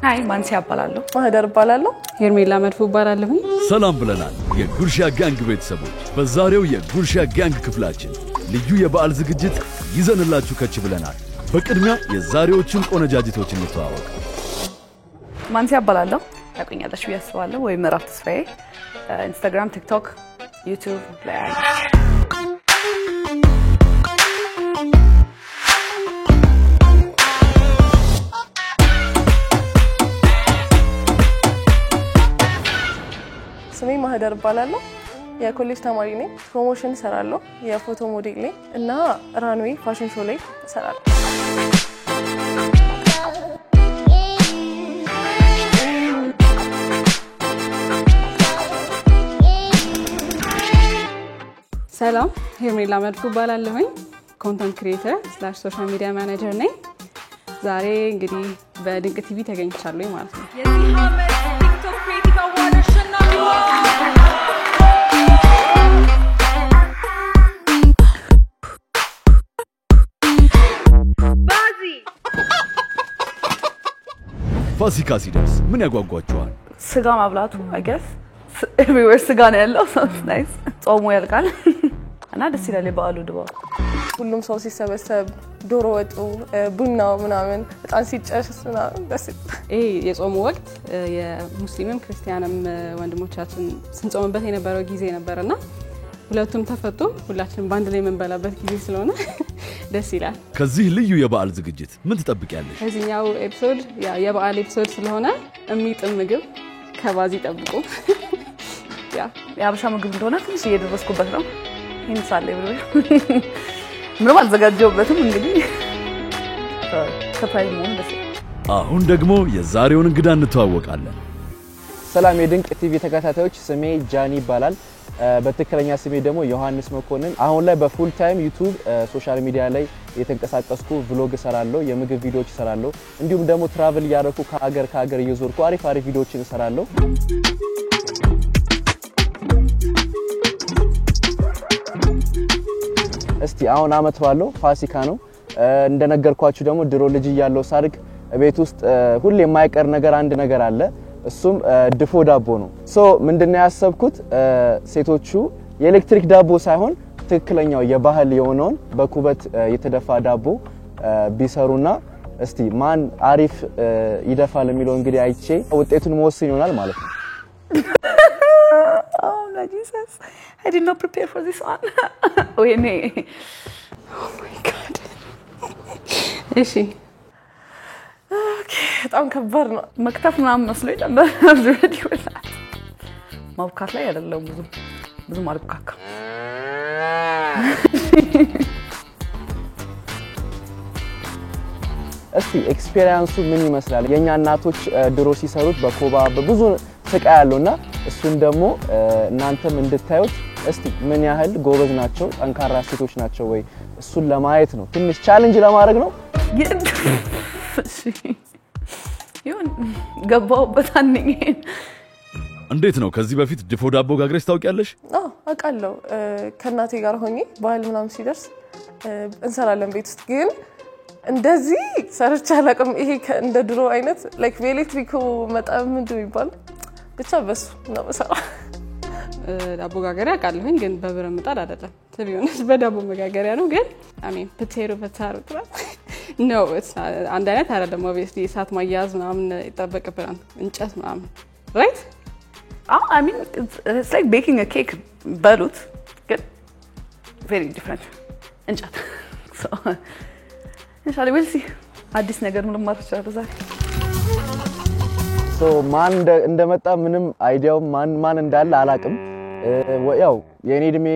ሃይ ማንሲ አባላለሁ ማህደር ባላለሁ ሄርሜላ መድፉ ባላለሁ ሰላም ብለናል የጉርሻ ጋንግ ቤተሰቦች በዛሬው የጉርሻ ጋንግ ክፍላችን ልዩ የበዓል ዝግጅት ይዘንላችሁ ከች ብለናል በቅድሚያ የዛሬዎችን ቆነጃጅቶችን እንተዋወቅ ማንሲ አባላለሁ ያቆኛለሽ ያስባለሁ ወይ ምዕራፍ ተስፋዬ ኢንስታግራም ቲክቶክ ዩቲዩብ ላይ ስሜ ማህደር ባላለሁ የኮሌጅ ተማሪ ነኝ ፕሮሞሽን ሰራለሁ የፎቶ ሞዴል ነኝ እና ራንዌይ ፋሽን ሾው ላይ ሰራለሁ ሰላም ሄርሜላ መድፉ ባላለሁ ኮንተንት ክሪኤተር /ሶሻል ሚዲያ ማኔጀር ነኝ ዛሬ እንግዲህ በድንቅ ቲቪ ተገኝቻለሁ ማለት ነው የዚህ አመት ቲክቶክ ክሬቲቭ አዋርድ አሸናፊ ፋሲካ ሲደርስ ምን ያጓጓችኋል ስጋ ማብላቱ I guess everywhere ስጋ ነው ያለው sounds nice ጾሙ ያልቃል እና ደስ ይላል የበዓሉ ድባብ ሁሉም ሰው ሲሰበሰብ ዶሮ ወጡ ቡናው ምናምን በጣም ሲጨስና ደስ የጾሙ ወቅት የሙስሊምም ክርስቲያንም ወንድሞቻችን ስንጾምበት የነበረው ጊዜ ነበርና ሁለቱም ተፈቱ ሁላችንም ባንድ ላይ መንበላበት ጊዜ ስለሆነ ደስ ይላል ከዚህ ልዩ የበዓል ዝግጅት ምን ትጠብቂያለሽ እዚህኛው ኤፒሶድ የበዓል ኤፒሶድ ስለሆነ እሚጥም ምግብ ከባዚ ጠብቁ የአበሻ ምግብ እንደሆነ ትንሽ እየደረስኩበት ነው ይንሳል ይብሉ ምንም አልዘጋጀውበትም እንግዲህ ሰርፕራይዝ መሆን ደስ አሁን ደግሞ የዛሬውን እንግዳ እንተዋወቃለን ሰላም የድንቅ ቲቪ ተከታታዮች ስሜ ጃኒ ይባላል በትክክለኛ ስሜ ደግሞ ዮሐንስ መኮንን አሁን ላይ በፉል ታይም ዩቲዩብ ሶሻል ሚዲያ ላይ የተንቀሳቀስኩ ቭሎግ ሰራለሁ የምግብ ቪዲዮዎች ሰራለሁ እንዲሁም ደግሞ ትራቨል ያደረኩ ከሀገር እየዞርኩ አሪፍ ቪዲዮዎችን ሰራለሁ እስቲ አሁን አመት ባለው ፋሲካ ነው እንደነገርኳችሁ ደግሞ ድሮ ልጅ ያለው ሳርግ ቤት ውስጥ ሁሌ የማይቀር ነገር አንድ ነገር አለ እሱም ድፎ ዳቦ ነው ሶ ምንድነው ያሰብኩት ሴቶቹ የኤሌክትሪክ ዳቦ ሳይሆን ትክክለኛው የባህል የሆነውን በኩበት የተደፋ ዳቦ ቢሰሩና እስቲ ማን አሪፍ ይደፋል የሚለው እንግዲህ አይቼ ውጤቱን መወሰን ይሆናል ማለት ነው Oh my Jesus I did not prepare for this one Wait me Oh my god እሺ Okay በጣም ከባድ ነው መክተፍ ምናምን መስሎኝ ነበር already ወላት ማውካት ላይ አይደለም ብዙ ማልካካ እስቲ ኤክስፒሪየንሱ ምን ይመስላል የኛ እናቶች ድሮ ሲሰሩት በኮባ በብዙ ስቃ ያለውና እሱን ደግሞ እናንተም እንድታዩት እስቲ ምን ያህል ጎበዝ ናቸው ጠንካራ ሴቶች ናቸው ወይ እሱን ለማየት ነው ትንሽ ቻሌንጅ ለማድረግ ነው ይሁን ገባውበት አንኝ እንዴት ነው ከዚህ በፊት ድፎ ዳቦ ጋግረሽ ታውቂያለሽ አውቃለሁ ከናቴ ጋር ሆኜ ባህል ምናምን ሲደርስ እንሰራለን ቤት ውስጥ ግን እንደዚህ ሰርቻ አላውቅም ይሄ እንደ ድሮ አይነት ላይክ በኤሌክትሪክ መጣም ምንድነው ይባል ብቻ በሱ ነው መሰራ ዳቦ ጋገሪያ አውቃለሁኝ ግን በብረት ምጣድ አይደለም ትቢውንስ በዳቦ መጋገሪያ ነው ግን አሜን ፖቴቶ በታሩ no it's not አንድ አይነት አይደለም obviously እሳት ማያያዝ ምናምን ይጠበቅብናል እንጨት ምናምን right I mean it's like baking a cake balut good very different እንጨት so inshallah we'll see አዲስ ነገር ምን ማለት ይችላል ዛሬ so ማን እንደመጣ ምንም አይዲያው ማን እንዳለ አላቅም ያው የኔ እድሜ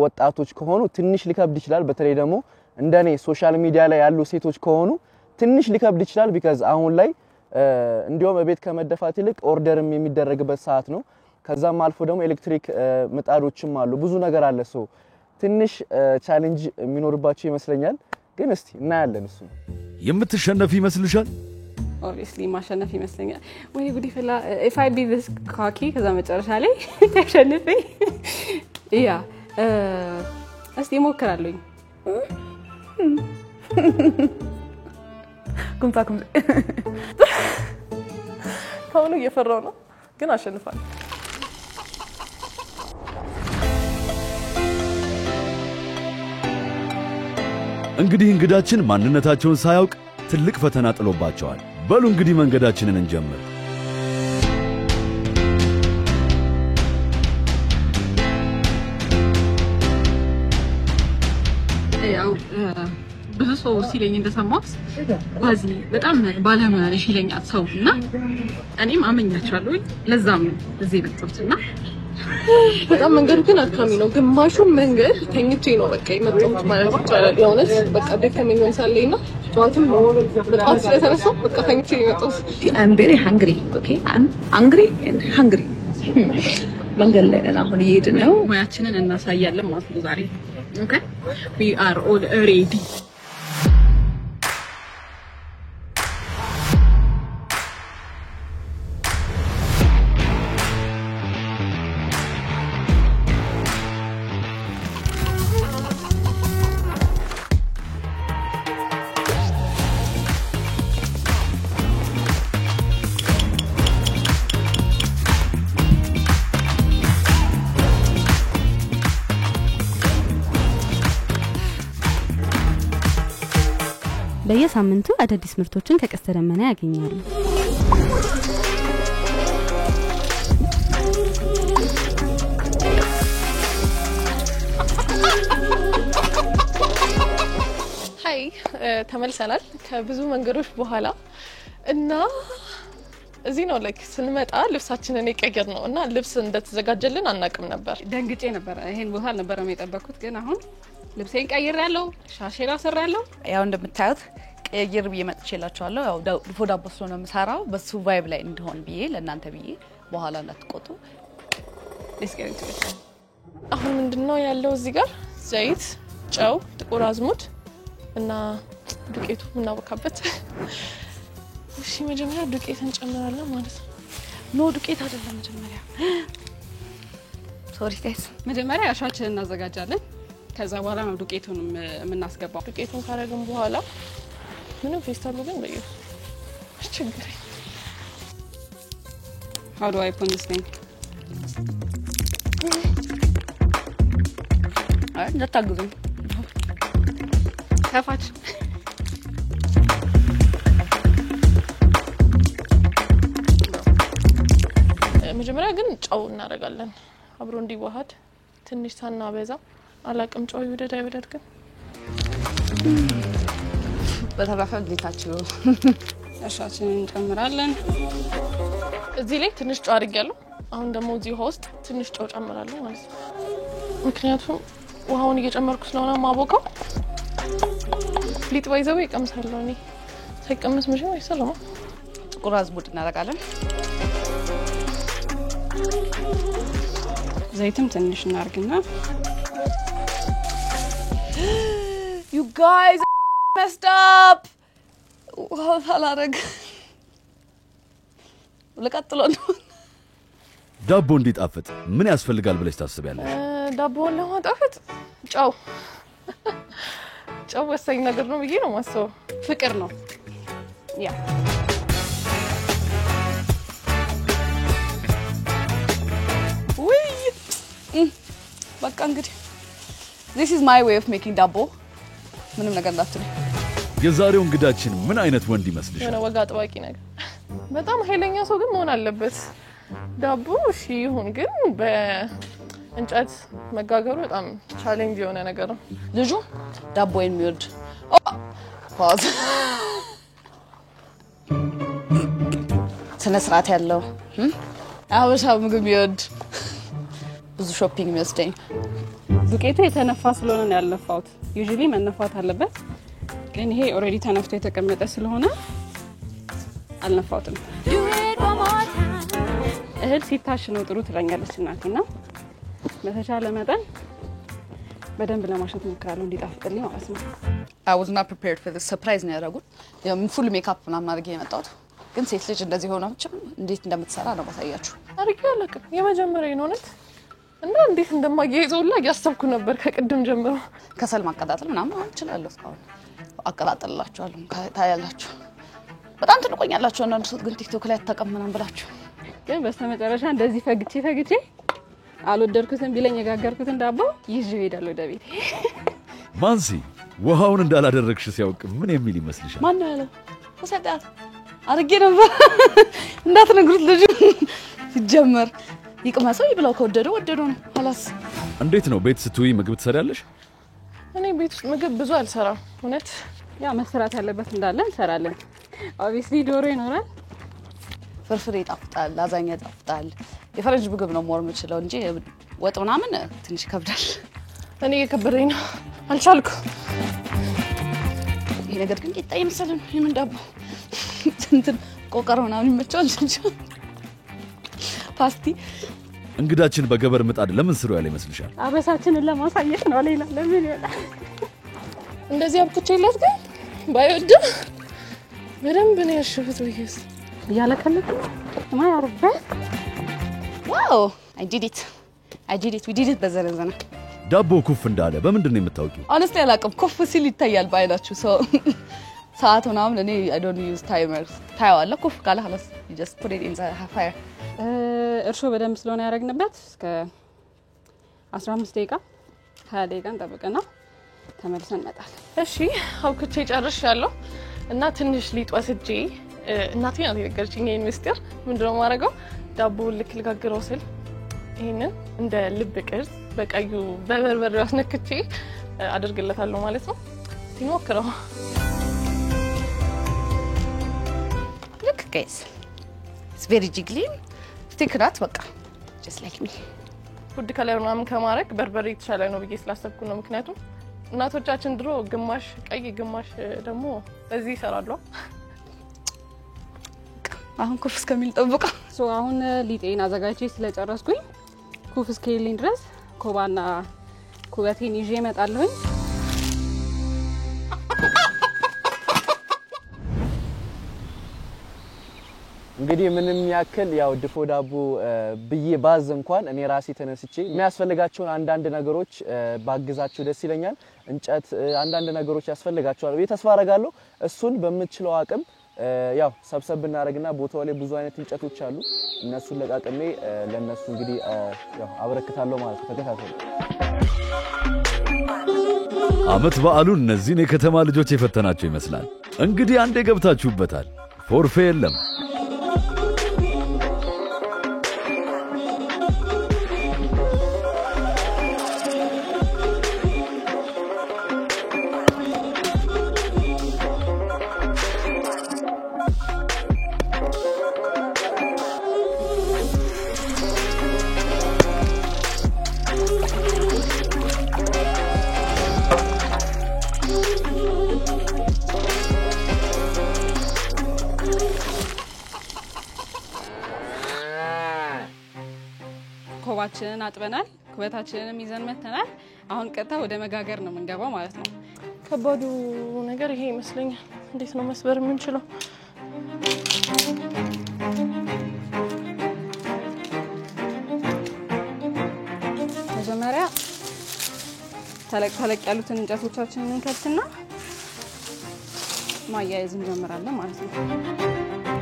ወጣቶች ከሆኑ ትንሽ ሊከብድ ይችላል በተለይ ደግሞ እንደኔ ሶሻል ሚዲያ ላይ ያሉ ሴቶች ከሆኑ ትንሽ ሊከብድ ይችላል because አሁን ላይ እንዲያውም በቤት ከመደፋት ይልቅ ኦርደርም የሚደረግበት ሰዓት ነው ከዛም አልፎ ደግሞ ኤሌክትሪክ ምጣዶችም አሉ ብዙ ነገር አለ so ትንሽ ቻሌንጅ የሚኖርባቸው ይመስለኛል ግን እስቲ እናያለን እሱ የምትሸነፊ ይመስልሻል obviously ማሸነፍ ይመስለኛል ወይ ጉዲ ፈላ if I be this cocky ከዛ መጨረሻ ላይ ተሸንፌ ያ እስቲ ሞክራለሁ كنت ካሁኑ እየፈራው ነው ግን አሸንፋለሁ እንግዲህ እንግዳችን ማንነታቸውን ሳያውቅ ትልቅ ፈተና ጥሎባቸዋል በሉ እንግዲህ መንገዳችንን እንጀምር ያው ብዙ ሰው ሲለኝ እንደሰማሁት ባዚ በጣም ባለሙያሽ ይለኛል ሰውና እኔም አመኛቸዋለሁ ለዛም እዚህ የመጣሁትና በጣም መንገዱ ግን አድካሚ ነው ግማሹ መንገድ ተኝቼ ነው በቃ የመጣሁት ማለት ይቻላል የሆነስ በቃ ደከመኝ መሰለኝና ጧትም በጣም ስለተነሳሁ በቃ ተኝቼ ነው የመጣሁት I'm very hungry okay I'm hungry and hungry መንገድ ላይ ነን አሁን እየሄድን ነው ሙያችንን እናሳያለን ማለት ነው ዛሬ okay we are all ready በየሳምንቱ አዳዲስ ምርቶችን ከቀስተ ደመና ያገኛሉ ሃይ ተመልሰናል ከብዙ መንገዶች በኋላ እና እዚህ ነው ላይክ ስንመጣ ልብሳችንን ይቀየር ነው እና ልብስ እንደተዘጋጀልን አናቅም ነበር ደንግጬ ነበር ይሄን ቦታ ነበር የምጠበቁት ግን አሁን ልብሴን ቀይሬያለሁ ሻሼራ ሰራለሁ ያው እንደምታዩት ቀይር ብዬ መጥቼላችኋለሁ ያው ድፎ ዳቦ ስለሆነ የምሰራው በሱ ቫይብ ላይ እንዲሆን ብዬ ለእናንተ ብዬ በኋላ እንዳትቆጡ ዲስከሪት አሁን ምንድነው ያለው እዚህ ጋር ዘይት ጨው ጥቁር አዝሙድ እና ዱቄቱ ምናወካበት እሺ መጀመሪያ ዱቄት እንጨምራለን ማለት ነው ኖ ዱቄት አይደለም መጀመሪያ ሶሪ ጋይስ መጀመሪያ አሻችንን እናዘጋጃለን ከዛ በኋላ ነው ዱቄቱን የምናስገባው ዱቄቱን ካረግን በኋላ ምንም ፌስታሉ ግን በየው አስቸግረኝ how do I open this thing አይ እንዳታግዙኝ ከፋች መጀመሪያ ግን ጨው እናደርጋለን አብሮ እንዲዋሃድ ትንሽ ሳናበዛ አላቅም ጨው ይወደድ አይወደድ ግን በተረፈ ጌታችሁ አሻችንን እንጨምራለን እዚህ ላይ ትንሽ ጨው አድርጌያለሁ አሁን ደግሞ እዚህ ውስጥ ትንሽ ጨው ጨምራለሁ ማለት ነው ምክንያቱም ውሃውን እየጨመርኩ ስለሆነ ማቦካው ሊጥ ባይዘው ይቀምሳለሁ እኔ ሳይቀምስ ምንም አይሰራም ጥቁር አዝሙድ እናደርጋለን ዘይትም ትንሽ እናርግና you guys messed up ሃላረግ ለቀጥሎ ነው ዳቦ እንዲጣፍጥ ምን ያስፈልጋል ብለሽ ታስቢያለሽ ዳቦውን ለማጣፈጥ ጨው ወሳኝ ነገር ነው ብዬ ነው ማሰው ፍቅር ነው ያ በቃ እንግዲህ this is my way of making ዳቦ ምንም ነገር እንዳትሉ የዛሬው እንግዳችን ምን አይነት ወንድ ይመስልሻል የሆነ ወጋ ጠባቂ ነገር በጣም ኃይለኛ ሰው ግን መሆን አለበት ዳቦ እሺ ይሁን ግን በእንጨት መጋገሩ በጣም ቻሌንጅ የሆነ ነገር ነው ልጁ ዳቦ የሚወድ ፓዝ ስነ ስርዓት ያለው አበሻ ምግብ የሚወድ ብዙ ሾፒንግ የሚወስደኝ ዱቄቱ የተነፋ ስለሆነ ነው ያለፋውት ዩዥሊ መነፋት አለበት ግን ይሄ ኦሬዲ ተነፍቶ የተቀመጠ ስለሆነ አልነፋውትም እህል ሲታሽ ነው ጥሩ ትለኛለች እናቴና በተቻለ መጠን በደንብ ለማሸት ሞክራለሁ እንዲጣፍጥልኝ ማለት ነው I was not prepared for this surprise ነው ያደረጉት full makeup ምናምን አድርጌ የመጣሁት ግን ሴት ልጅ እንደዚህ ሆነች እንዴት እንደምትሰራ ነው ማሳያችሁ አሪፍ ያለቀ የመጀመሪያ ነው እና እንዴት እንደማያይዘውላ ያሰብኩ ነበር ከቅድም ጀምሮ ከሰል ማቀጣጠል ምናምን እችላለሁ እስካሁን አቀጣጥላችኋለሁ ታያላችሁ በጣም ትንቆኛላችሁ አንዳንድ ሰው ግን ቲክቶክ ላይ አታቀምናም ብላችሁ ግን በስተመጨረሻ እንደዚህ ፈግቼ አልወደድኩትም ቢለኝ የጋገርኩትን ዳቦ ይዤ እሄዳለሁ ወደ ቤቴ። ማንሲ ውሃውን እንዳላደረግሽ ሲያውቅ ምን የሚል ይመስልሻል? ማን ነው ያለው? ወሰዳት አርጌ ነበር እንዳትነግሩት ልጅ ሲጀመር ይቅመሰው ይብላው ከወደደው ወደደው ነው خلاص። እንዴት ነው ቤት ስትውይ ምግብ ትሰሪያለሽ? እኔ ቤት ውስጥ ምግብ ብዙ አልሰራም እውነት። ያ መስራት ያለበት እንዳለ እንሰራለን። obviously ዶሮ ይኖራል፣ ፍርፍር ይጣፍጣል፣ ላዛኛ ይጣፍጣል። የፈረንጅ ምግብ ነው ሞር የምችለው እንጂ ወጥ ምናምን ትንሽ ይከብዳል። እኔ የከበደኝ ነው አልቻልኩ። ይሄ ነገር ግን ቂጣ ይመስላል የምን ዳቦ እንትን ቆቀር ምናምን ይመቻል እንጂ ፓስቲ። እንግዳችን በገበር ምጣድ ለምን ስሩ ያለ ይመስልሻል? አበሳችንን ለማሳየት ነው። ሌላ ለምን ይወጣል? እንደዚህ አብኩቼለት ግን ባይወድም በደንብ ነው ያሸፉት ወይስ ያለከለከ ማይ አርበ ዋው I did it we did it በዘረዘና ዳቦ ኩፍ እንዳለ በምንድን ነው የምታውቂው? honestly አላውቅም። ኩፍ ሲል ይታያል ባይላችሁ so ሰዓት ምናምን እኔ I don't use timers ታያዋለ ኩፍ ካለ خلاص you just put it in the fire። እርሾ በደንብ ስለሆነ ያረግንበት እስከ 15 ደቂቃ 20 ደቂቃ እንጠብቅና ተመልሰን እንመጣለን። እሺ አብኩቼ ጨርሻለሁ እና ትንሽ ሊጥ ወስጄ እናቴ ናት የነገረችኝ ይሄን ምስጢር። ምንድነው ማረጋው? ዳቦ ልክ ልጋግረው ስል ይሄንን እንደ ልብ ቅርጽ በቀዩ በበርበሬ አስነክቼ አድርግለታለሁ ማለት ነው። ይሞክረው። look guys it's very jiggly stick that በቃ just like me ፉድ ከለር ምናምን ከማረግ በርበሬ የተሻለ ነው ብዬ ስላሰብኩ ነው። ምክንያቱም እናቶቻችን ድሮ ግማሽ ቀይ ግማሽ ደግሞ በዚህ ይሰራሉ። አሁን ኩፍ እስከሚል ጠብቃ ሶ አሁን ሊጤን አዘጋጅቼ ስለጨረስኩኝ ኩፍ እስከሚል ድረስ ኮባና ኩበቴን ይዤ እመጣለሁ። እንግዲህ ምንም ያክል ያው ድፎ ዳቦ ብዬ ባዝ እንኳን እኔ ራሴ ተነስቼ የሚያስፈልጋቸውን አንዳንድ ነገሮች ባግዛችሁ ደስ ይለኛል። እንጨት አንዳንድ ነገሮች ያስፈልጋቸዋል ወይ ተስፋ አረጋለሁ። እሱን በመችለው አቅም ያው ሰብሰብ እናረግና ቦታው ላይ ብዙ አይነት እንጨቶች አሉ። እነሱን ለቃቅሜ ለነሱ እንግዲህ ያው አበረክታለሁ ማለት ነው። ተከታተሉ። አመት በዓሉን እነዚህን የከተማ ልጆች የፈተናቸው ይመስላል። እንግዲህ አንዴ ገብታችሁበታል። ፎርፌ የለም። ኮባችንን አጥበናል፣ ኩበታችንንም ይዘን መተናል። አሁን ቀጥታ ወደ መጋገር ነው የምንገባው ማለት ነው። ከባዱ ነገር ይሄ ይመስለኛል። እንዴት ነው መስበር የምንችለው? መጀመሪያ ተለቅ ያሉትን እንጨቶቻችንን እንከትና ማያያዝ እንጀምራለን ማለት ነው።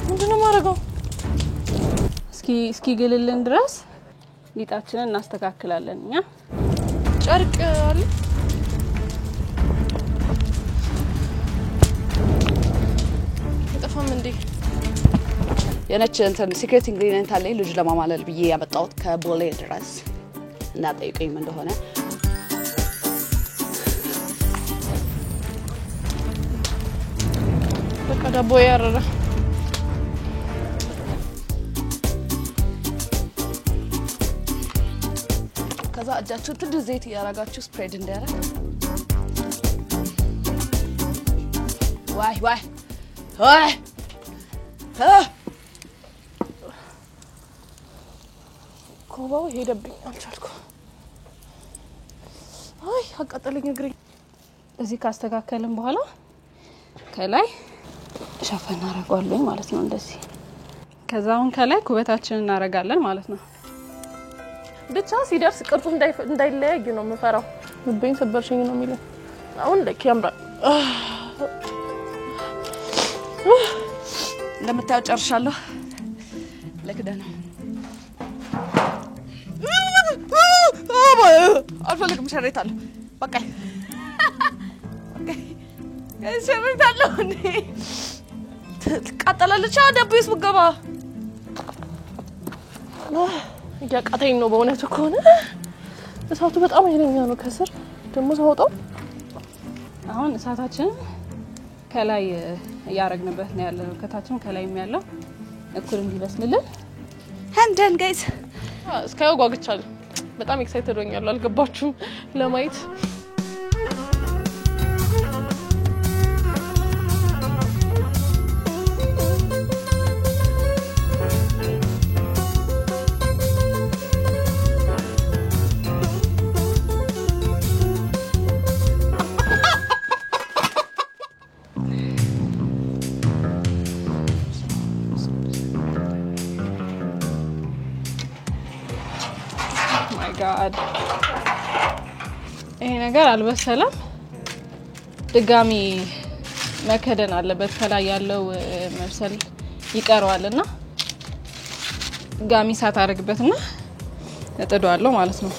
ምንድነው ማረጋው? እስኪ ግልልን ድረስ ሊጣችንን እናስተካክላለን። እኛ ጨርቅ አለ ተጠፋም እንዴ? የነች እንትን ሲክሬት ኢንግሪዲየንት አለኝ ልጅ ለማማለል ብዬ ያመጣሁት ከቦሌ ድረስ እና ጠይቀኝ እንደሆነ በቃ ዳቦ ያረረ ከዛ እጃችሁ ትንሽ ዘይት ያረጋችሁ ስፕሬድ እንዲያረግ ዋይ ኮባው ሄደብኝ አልቻልኩ። አይ አቃጠለኝ እግሬ። እዚህ ካስተካከልን በኋላ ከላይ ሸፈን እናረጋለን ማለት ነው እንደዚህ። ከዛውን ከላይ ኩበታችንን እናረጋለን ማለት ነው። ብቻ ሲደርስ ቅርጹ እንዳይለያይ ነው የምፈራው። ልቤን ሰበርሽኝ ነው የሚለው። አሁን ለክ ያምራል። እንደምታየው ጨርሻለሁ። ለክደና አልፈልግም። ሸሬታለሁ በቃ ሸሬታለሁ እንዴ ትቃጠላለች። ደብዩስ ብገባ ያቃተኝ ነው በእውነቱ ከሆነ እሳቱ በጣም ኃይለኛ ነው። ከስር ደግሞ ሳውጣው አሁን እሳታችን ከላይ ያረግንበት ነው ያለው። ከታችም ከላይም ያለው እኩል እንዲበስልልን አንደን ጋይስ እስካየው ጓግቻለሁ። በጣም ኤክሳይትድ ሆኛለሁ። አልገባችሁም ለማየት God ይሄ ነገር አልበሰለም። ድጋሚ መከደን አለበት። ከላይ ያለው መብሰል ይቀርዋልና ድጋሚ ሳት አድርግበትና እጥደዋለሁ ማለት ነው።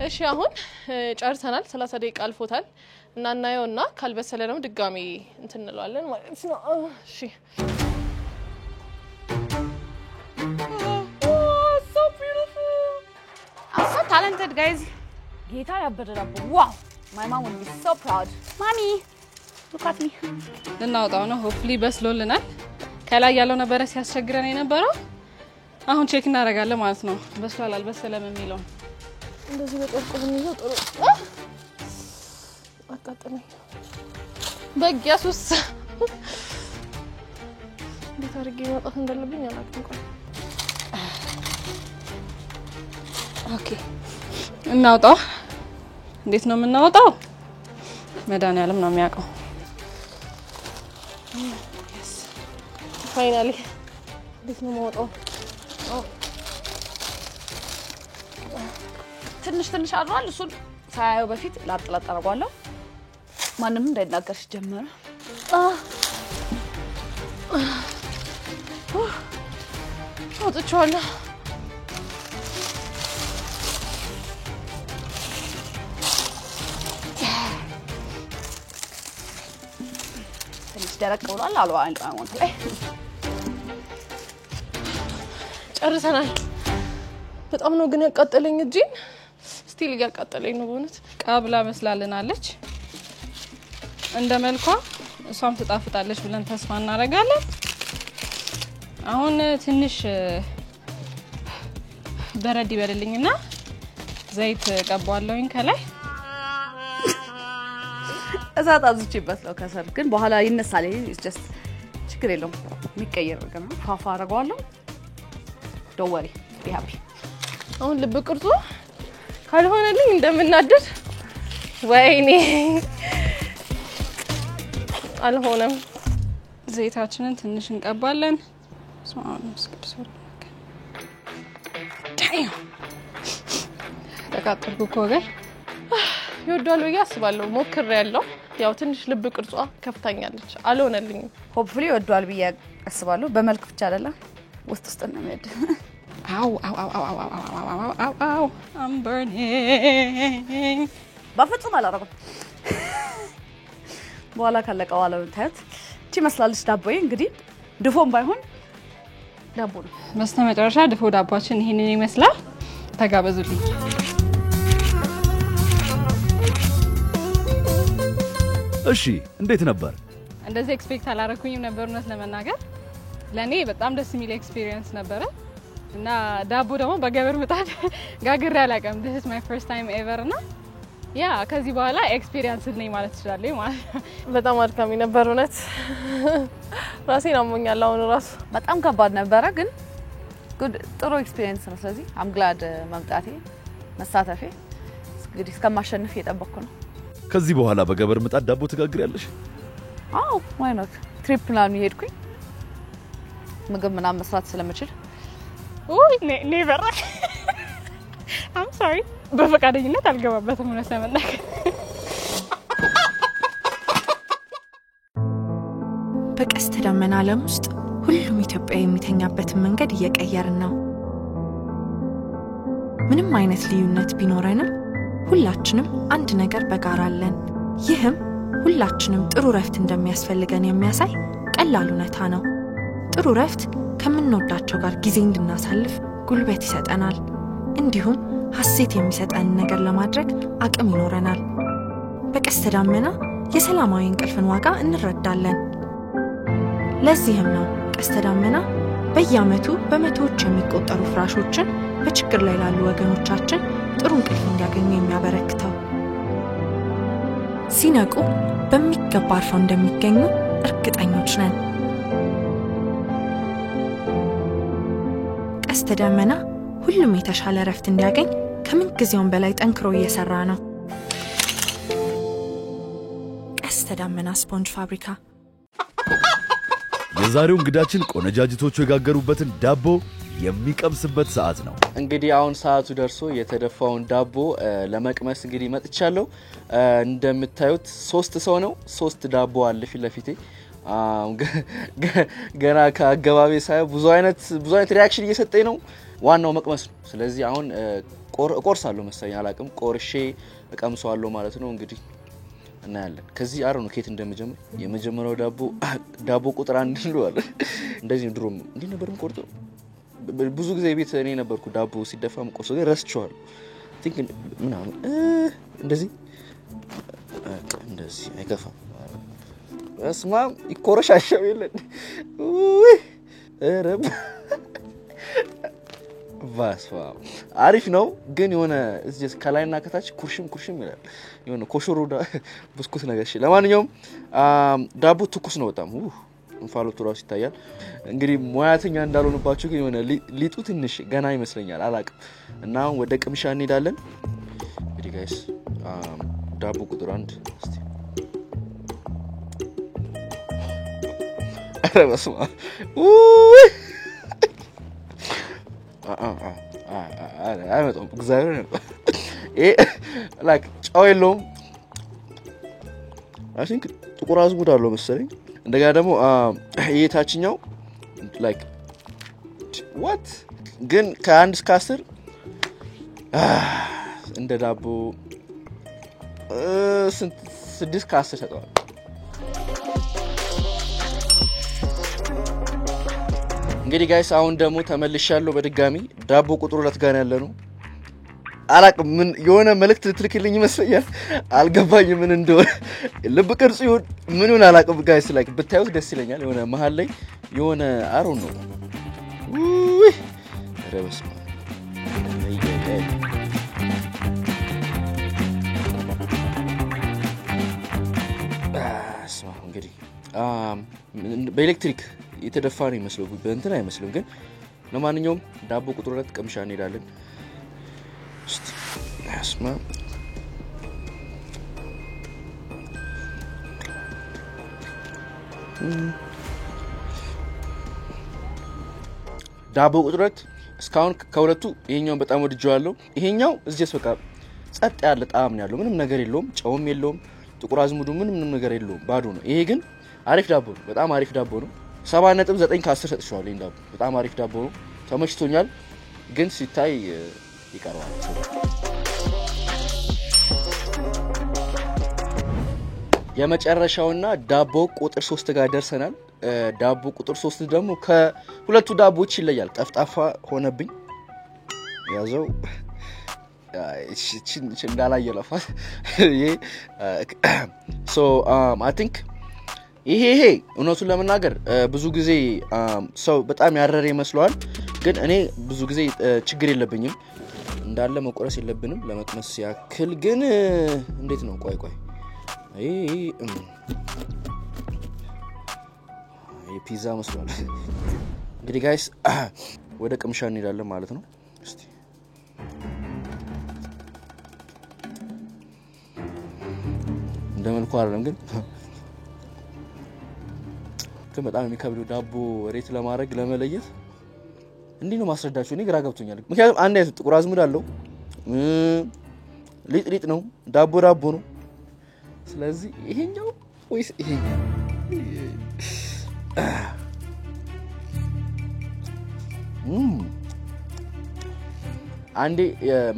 እሺ አሁን ጨርሰናል። 30 ደቂቃ አልፎታል እና እናየውና ካልበሰለ ነው ድጋሚ እንትን እንለዋለን ማለት ነው። እሺ so beautiful. I'm so talented guys. ጌታ ያበደራቡ wow. My mom would be so proud. Mommy, look at me. ልናወጣው ነው። ሆፕሊ በስሎልናል። ከላይ ያለው ነበር ሲያስቸግረን የነበረው። አሁን ቼክ እናደርጋለን ማለት ነው በስሏል አልበሰለም የሚለው። እንደዚህ በቀዝቀዝ ነው ጥሩ። አቃጠለኝ በኢየሱስ። እንዴት አድርጌ ማውጣት እንዳለብኝ አላውቅም። ኦኬ እናውጣው። እንዴት ነው የምናወጣው? መድኃኒዓለም ነው የሚያውቀው። ፋይናሊ እንዴት ነው የማወጣው? ትንሽ አድሯል። እሱን ሳያየው በፊት ላጥላጥ አደርጋለሁ። ማንንም እንዳይናገር ጀመረ። አውጥቼዋለሁ። ትንሽ ደረቅ ብሏል። አልዋንት ላይ ጨርሰናል። በጣም ነው ግን ያቃጠለኝ እጄን። ስቲል ያቃጠለኝ ነው በእውነት። ቃብላ መስላልናለች። እንደ መልኳ እሷም ትጣፍጣለች ብለን ተስፋ እናደርጋለን። አሁን ትንሽ በረድ ይበልልኝና ዘይት ቀባዋለሁኝ ከላይ። እሳት አዝቼበት ነው ከሰር ግን በኋላ ይነሳል። it's just ችግር የለውም የሚቀየር ነገር ነው። ፋፋ አደርገዋለሁ። don't worry be happy። አሁን ልብ ቅርጹ ካልሆነልኝ እንደምናደድ ወይኔ አልሆነም። ዘይታችንን ትንሽ እንቀባለን። ተቃጠልኩ እኮ ግን ይወዳሉ ያስባለሁ። ሞክሬያለሁ። ያው ትንሽ ልብ ቅርጿ ከፍታኛለች። አልሆነልኝም። ሆፕፉሊ ይወዳል ብዬ አስባለሁ። በመልክ ብቻ አይደለም ውስጥ ነው የሚወድ። አው I'm burning በፍጹም አላረኩም። በኋላ ካለቀ በኋላ ታያት እቺ መስላለች ዳቦዬ። እንግዲህ ድፎም ባይሆን ዳቦ ነው። በስተመጨረሻ ድፎ ዳቦአችን ይሄንን ይመስላል። ተጋበዙልኝ። እሺ እንዴት ነበር? እንደዚህ ኤክስፔክት አላረኩኝም ነበር እውነት ለመናገር። ለኔ በጣም ደስ የሚል ኤክስፒሪየንስ ነበረ እና ዳቦ ደግሞ በገበር ምጣድ ጋግሬ አላውቅም። this is my first time ever እና ያ ከዚህ በኋላ ኤክስፒሪየንስ ነኝ ማለት እችላለሁ ማለት ነው። በጣም አድካሚ ነበር እውነት። ራሴን አሞኛል። አሁን ራሱ በጣም ከባድ ነበረ ግን good ጥሩ ኤክስፒሪየንስ ነው ስለዚህ I'm glad መምጣቴ መሳተፌ እንግዲህ እስከማሸንፍ እየጠበቅኩ ነው ከዚህ በኋላ በገበር ምጣድ ዳቦ ትጋግሪያለሽ አዎ why not ትሪፕ ምናምን ሄድኩኝ ምግብ ምናምን መስራት ስለምችል never I'm sorry በፈቃደኝነት አልገባበትም ነው ለመናገር በቀስተ ደመና ዓለም ውስጥ ሁሉም ኢትዮጵያዊ የሚተኛበትን መንገድ እየቀየርን ነው ምንም አይነት ልዩነት ቢኖረንም ሁላችንም አንድ ነገር በጋራ አለን ይህም ሁላችንም ጥሩ ረፍት እንደሚያስፈልገን የሚያሳይ ቀላል እውነታ ነው ጥሩ ረፍት ከምንወዳቸው ጋር ጊዜ እንድናሳልፍ ጉልበት ይሰጠናል እንዲሁም ሐሴት የሚሰጠን ነገር ለማድረግ አቅም ይኖረናል በቀስተ ደመና የሰላማዊ እንቅልፍን ዋጋ እንረዳለን ለዚህም ነው ቀስተ ደመና በየዓመቱ በመቶዎች የሚቆጠሩ ፍራሾችን በችግር ላይ ላሉ ወገኖቻችን ጥሩ እንቅልፍ እንዲያገኙ የሚያበረክተው ሲነቁ በሚገባ አርፈው እንደሚገኙ እርግጠኞች ነን ቀስተ ደመና ሁሉም የተሻለ ረፍት እንዲያገኝ ከምን ጊዜውም በላይ ጠንክሮ እየሰራ ነው ቀስተ ደመና ስፖንጅ ፋብሪካ የዛሬው እንግዳችን ቆነጃጅቶቹ የጋገሩበትን ዳቦ የሚቀምስበት ሰዓት ነው እንግዲህ አሁን ሰዓቱ ደርሶ የተደፋውን ዳቦ ለመቅመስ እንግዲህ መጥቻለሁ እንደምታዩት 3 ሰው ነው 3 ዳቦ አለ ፊት ለፊቴ ገና ከአገባቤ ሳይ ብዙ አይነት ሪአክሽን እየሰጠኝ ነው ዋናው መቅመስ ነው ስለዚህ አሁን ቆርሳለሁ መሰለኝ አላቅም ቆርሼ እቀምሰዋለሁ ማለት ነው እንግዲህ እናያለን ከዚህ አሮ ነው ኬት እንደምጀምር የመጀመሪያው ዳቦ ቁጥር 1 እንደዋለ እንደዚህ ድሮም እንዴ ነበርም ቆርጦ ብዙ ጊዜ ቤት እኔ ነበርኩ ዳቦ ሲደፋም ቆርሶ ግን ረስቸዋል ቲንክ ምናምን እንደዚህ አይገፋም እስማ ይቆረሻሻው ይለን ረብ ቫስዋ አሪፍ ነው ግን የሆነ እዚህ ከላይና ከታች ኩርሽም ይላል የሆነ ኮሾሮ ብስኩት ነገር እሺ ለማንኛውም ዳቦ ትኩስ ነው በጣም እንፋሎቱ ራስ ይታያል እንግዲህ ሙያተኛ እንዳልሆነባችሁ ግን የሆነ ሊጡ ትንሽ ገና ይመስለኛል አላቅም እና ወደ ቅምሻ እንሄዳለን እንግዲህ ጋይስ ዳቦ ቁጥር 1 እስቲ አረበስማ አይመጣም እግዚአብሔር ነው ላይክ ጫው የለውም I think ጥቁር አዝሙድ አለው መሰለኝ እንደገና ደግሞ የታችኛው ላይክ what ግን ከ1 እስከ 10 እንደ ዳቦ 6 ከ10 ሰጠዋል እንግዲህ ጋይስ አሁን ደግሞ ተመልሻለሁ በድጋሚ ዳቦ ቁጥር 2 ጋር ያለ ነው አላቅም ምን የሆነ መልእክት ልትልክልኝ ይመስለኛል አልገባኝም ምን እንደሆነ ልብ ቅርጽ ይሁን ምን ይሁን አላቅም ጋይስ ላይክ ብታዩት ደስ ይለኛል የሆነ መሃል ላይ የሆነ አሮ ነው ረበስማ እንግዲህ በኤሌክትሪክ የተደፋ ነው ይመስለው በእንትን አይመስልም ግን ለማንኛውም ዳቦ ቁጥር 2 ቅምሻ እንሄዳለን ያስማ ዳቦ ቁጥር 2 እስካሁን ከሁለቱ ይሄኛው በጣም ወድጄዋለሁ ይሄኛው እዚህስ በቃ ጸጥ ያለ ጣዕም ነው ያለው ምንም ነገር የለውም ጨውም የለውም ጥቁር አዝሙዱ ምንም ነገር የለውም ባዶ ነው ይሄ ግን አሪፍ ዳቦ ነው በጣም አሪፍ ዳቦ ነው 7.9 ከ10 ሰጥቻለሁ ይሄን ዳቦ በጣም አሪፍ ዳቦ ነው ተመችቶኛል ግን ሲታይ ይቀርባል የመጨረሻውና ዳቦ ቁጥር 3 ጋር ደርሰናል ዳቦ ቁጥር 3 ደግሞ ከሁለቱ ዳቦዎች ይለያል ጠፍጣፋ ሆነብኝ ያዘው እቺ እንዳላየለፋት so I think ይሄ እውነቱን ለመናገር ብዙ ጊዜ ሰው በጣም ያረረ ይመስላል ግን እኔ ብዙ ጊዜ ችግር የለብኝም እንዳለ መቆረስ የለብንም ለመቅመስ ያክል ግን እንዴት ነው ቆይ ፒዛ መስሏል እንግዲህ ጋይስ ወደ ቅምሻ እንሄዳለን ማለት ነው እስቲ እንደምልኩ አይደለም ግን በጣም የሚከብደው ዳቦ ሬት ለማድረግ ለመለየት እንዴ ነው ማስረዳችሁ እኔ ግራ ገብቶኛል ምክንያቱም አንድ አይነት ጥቁር አዝሙድ አለው ሊጥ ነው ዳቦ ነው ስለዚህ ይሄኛው ወይስ ይሄኛው አንዴ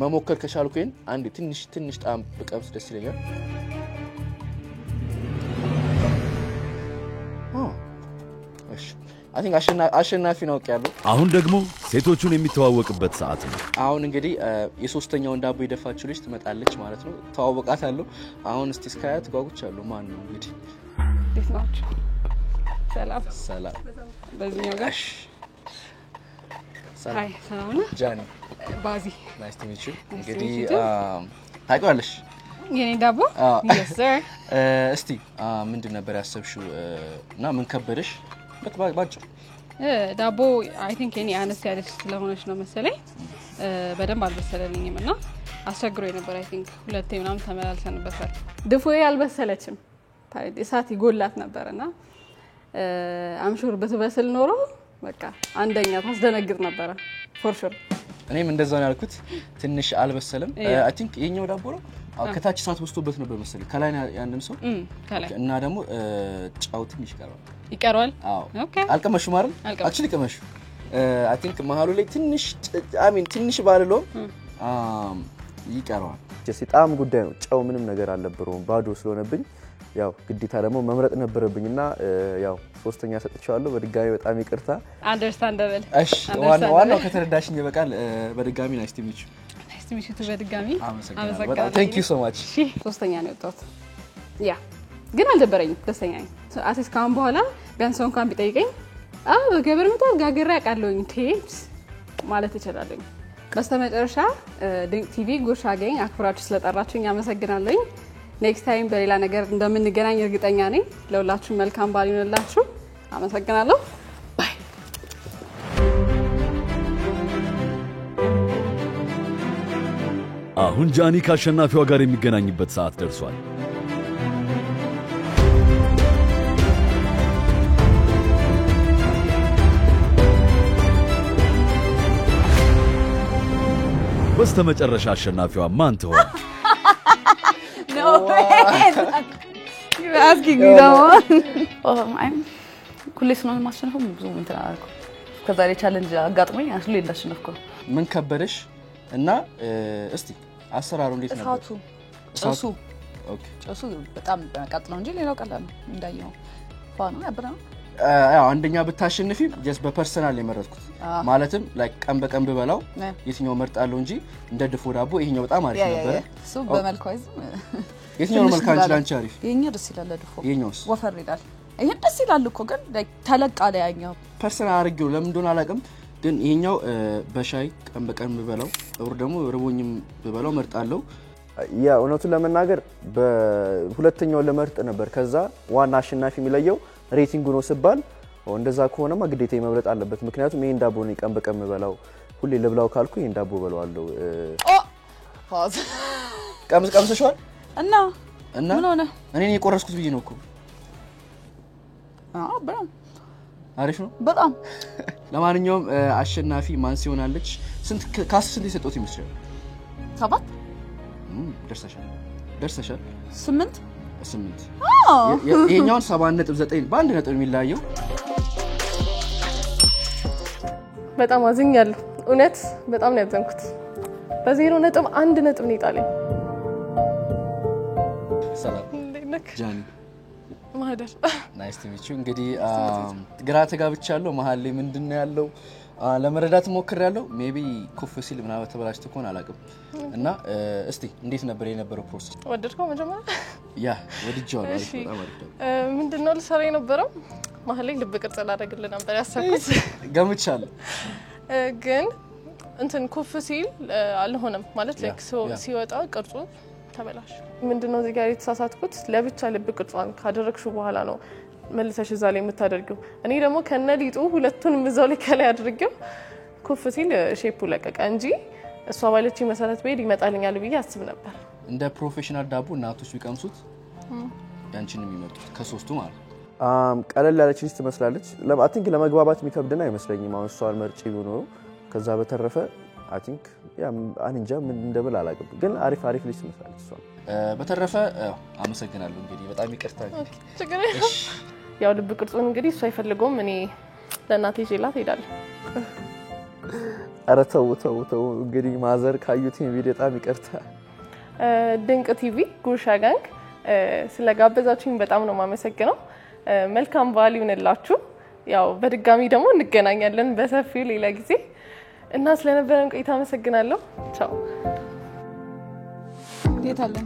መሞከር ከቻልኩኝ አንዴ ትንሽ ጣም በቀምስ ደስ ይለኛል I think አሸናፊ ነው ያለው አሁን ደግሞ ሴቶቹን የሚተዋወቅበት ሰዓት ነው አሁን እንግዲህ የሶስተኛውን ዳቦ የደፋችው ልጅ ትመጣለች ማለት ነው ተዋወቃታለሁ አሁን እስቲ ስካያት ጓጉቻለሁ ማን ነው እንግዲህ እንዴት ናችሁ ሰላም በዚህኛው ጋር ሃይ ሰላም ነው ጃኒ ባዚ ናይስ ቱ ሚት ዩ እንግዲህ ታውቂዋለሽ የኔ ዳቦ yes sir እስቲ ምንድን ነበር ያሰብሽው እና ምን ከበደሽ ባጭሩ ዳቦ አይ ቲንክ የኔ አነስ ያለች ስለሆነች ነው መሰለኝ በደንብ አልበሰለልኝም እና አስቸግሮኝ ነበር አይ ቲንክ ሁለቴ ምናምን ተመላልሰንበታል ድፎዬ አልበሰለችም እሳት ይጎላት ነበርና አምሹር በተበሰል ኖሮ በቃ አንደኛ ታስደነግጥ ነበር ፎር ሹር እኔም እንደዛ ነው ያልኩት ትንሽ አልበሰለም አይ ቲንክ የኛው ዳቦ ነው ከታች እሳት ወስቶበት ነበር መሰለኝ ከላይ ያንንም ሰው እና ደግሞ ጫው ትንሽ ይቀራል አዎ ኦኬ አልቀመሽው ማለት አክቹሊ ቀመሹ አይ ቲንክ መሃሉ ላይ ትንሽ ባልሎ ይቀራል ሲጣም ጉዳይ ነው ጫው ምንም ነገር አልነበረውም ባዶ ስለሆነብኝ ያው ግዴታ ደግሞ መምረጥ ነበረብኝና ያው ሶስተኛ ሰጥቻለሁ በድጋሚ በጣም ይቅርታ አንደርስታንደብል እሺ ዋናው ከተረዳሽኝ ይበቃል በድጋሚ ናይስ ቱ ሚት ዩ በድጋሚ አመሰግናለሁ thank you so much ሶስተኛ ነው የወጣሁት ያ ግን አልደበረኝም ደስተኛ ነኝ አትስካም በኋላ ቢያንስ እንኳን ቢጠይቀኝ ገበር መጣው ጋገራ ያቃለውኝ ቴፕስ ማለት እችላለሁ በስተመጨረሻ ድንቅ ቲቪ ጉርሻ ገኝ አክብራችሁ ስለጠራችሁኝ አመሰግናለሁ ኔክስት ታይም በሌላ ነገር እንደምንገናኝ እርግጠኛ ነኝ ለሁላችሁ መልካም ባል ይሁንላችሁ አመሰግናለሁ ባይ አሁን ጃኒ ከአሸናፊዋ ጋር የሚገናኝበት ሰዓት ደርሷል በስተመጨረሻ አሸናፊዋ ማን ትሆን No way. You're asking me now. I'm ኩሌስ ነው ማሸነፈው ብዙ እንትን አልኩ ከዛሬ ቻሌንጅ አጋጥሞኝ አስሉ እንዳሸነፍኩ ምን ከበደሽ እና እስቲ አሰራሩ እንዴት ነበር ጨሱ ኦኬ ጨሱ በጣም በቃጥ ነው እንጂ ሌላው ቀላል ነው እንዳየው ፋኑ ያብራ ያው አንደኛ ብታሸንፊ just በፐርሰናል የመረጥኩት ማለትም ላይክ ቀን በቀን በበላው የትኛው መርጣለሁ እንጂ እንደ ድፎ ዳቦ ይሄኛው በጣም አሪፍ ነበር እሱ በመልካይዝ የትኛው መልካም አንቺ አሪፍ ይሄኛው ደስ ይላል ድፎ ይሄኛውስ ወፈር ይላል ይሄ ደስ ይላል እኮ ግን ተለቃለ ያኛው ፐርሰናል አርጊው ለምን እንደሆነ አላውቅም ግን ይሄኛው በሻይ ቀን በቀን በበላው ጥሩ ደግሞ ርቦኝም በበላው መርጣለሁ ያ እውነቱን ለመናገር በሁለተኛው ለመርጥ ነበር ከዛ ዋና አሸናፊ የሚለየው ሬቲንጉ ነው ሲባል እንደዛ ከሆነማ ግዴታ መብለጥ አለበት ምክንያቱም ይሄን ዳቦ ነው ቀን በቀን በበላው ሁሌ ለብላው ካልኩ ይሄን ዳቦ በላዋለሁ ፓዝ ቀምሰሽዋል እና ምን ሆነ እኔ የቆረስኩት ብዬ ነው እኮ በጣም አሪፍ ነው በጣም ለማንኛውም አሸናፊ ማን ሲሆናለች ስንት ስንት የሰጠሁት ይመስላል 7 ደርሰሻል 8 ይሄኛውን 7.9 በአንድ ነጥብ የሚላየው በጣም አዝኛለሁ እውነት በጣም ነው ያዘንኩት በ0.1 ነጥብ ነው ይጣለኝ ሰላም እንደነክ ጃኒ ማህደር ናይስ ቱ ሚት ዩ እንግዲህ ግራ ተጋብቻለሁ መሃል ላይ ምንድነው ያለው ለመረዳት ሞክሬያለሁ ሜቢ ኮፍ ሲል ምናምን ተበላሽቶ ከሆነ አላውቅም እና እስቲ እንዴት ነበር የነበረው ፕሮሰስ ወደድከው መጀመሪያ ያ ወድጄዋለሁ በጣም አሪፍ ነው ምንድነው ልሰራ የነበረው መሃል ላይ ልብ ቅርጽ ላደርግልህ ነበር ያሰብኩት ገምቻለሁ ግን እንትን ኮፍ ሲል አልሆነም ማለት ላይክ ሲወጣ ቅርጹ ተበላሽ ምንድነው እዚህ ጋር የተሳሳትኩት ለብቻ ልብ ቅርጿን ካደረግሽው በኋላ ነው መልሰሽ እዛ ላይ የምታደርጊው እኔ ደግሞ ከነሊጡ ሁለቱንም እዛው ላይ ከላይ አድርጌው ኩፍ ሲል ሼፑ ለቀቀ እንጂ እሷ ባለችኝ መሰረት በሄድ ይመጣልኛል ብዬ አስብ ነበር። እንደ ፕሮፌሽናል ዳቦ እናቶች ቢቀምሱት ያንቺን የሚመጡት ከሶስቱ ማለት ቀለል ያለች ልጅ ትመስላለች። አይ ቲንክ ለመግባባት የሚከብድና አይመስለኝም። አሁን እሷን መርጬ ቢኖር ከዛ በተረፈ አይ ቲንክ አንንጃ ምን እንደብል አላውቅም፣ ግን አሪፍ ልጅ ትመስላለች እሷ። በተረፈ አመሰግናለሁ። እንግዲህ በጣም ይቅርታ። ያው ልብ ቅርጹን እንግዲህ እሷ አይፈልገውም፣ እኔ ለእናቴ ይዤላት ሄዳለሁ። ኧረ ተው እንግዲህ ማዘር ካዩት ቪዲዮ በጣም ይቅርታ። ድንቅ ቲቪ ጉርሻ ጋንግ ስለጋበዛችሁኝ በጣም ነው የማመሰግነው። መልካም በዓል ይሁንላችሁ። ያው በድጋሚ ደግሞ እንገናኛለን በሰፊው ሌላ ጊዜ እና ስለነበረን ቆይታ አመሰግናለሁ። ቻው። እንዴት አለን?